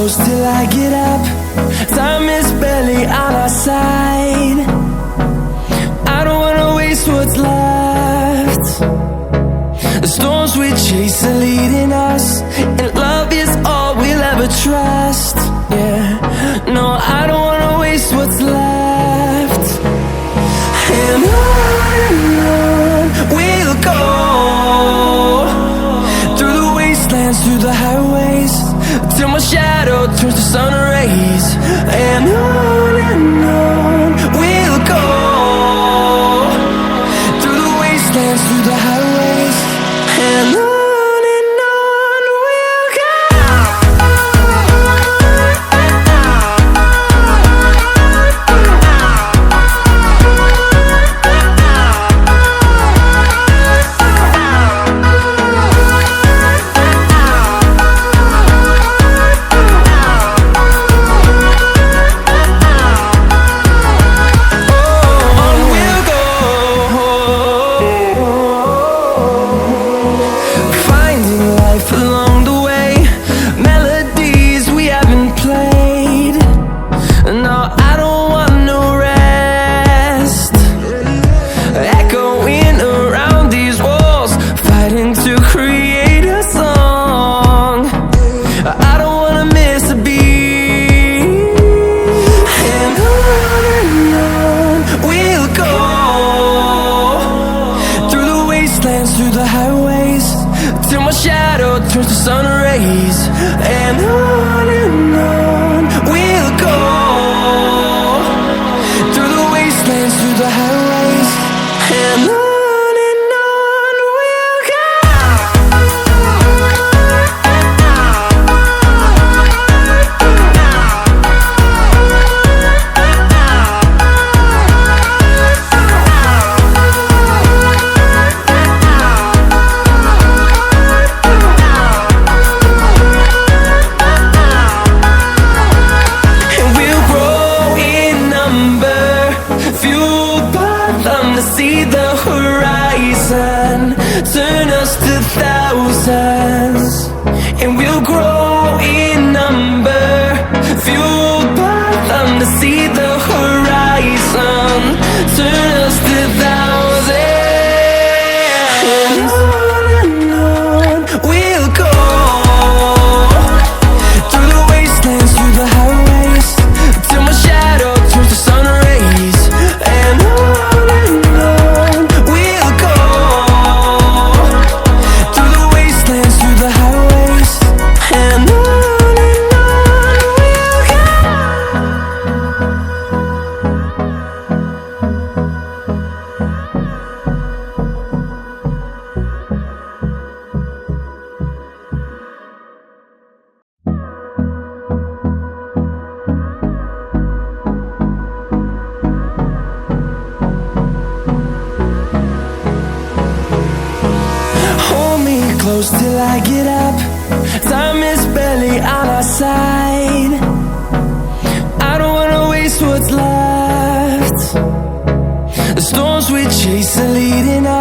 close till I get up. Time is barely on our side. I don't wanna waste what's left. The storms we chase are leading us, and love is all we'll ever trust. Yeah, no, I don't wanna waste what's left. And on we'll go, through the wastelands, through the highways, till my shadow turns to sun rays. And on we'll go, through the wastelands, through the highways, and on we'll go. Through the highways, till my shadow turns to sun rays. And on we'll go, through the wastelands, through the highways, and on we'll go. See the horizon, turn us to thousands, and we'll grow in number, fueled by them. To see the horizon, turn us to thousands, and on we'll go, through the wastelands, through the highways, till my shadow turns to sun rays. And on close till I get up. Time is barely on our side. I don't wanna waste what's left. The storms we chase are leading us.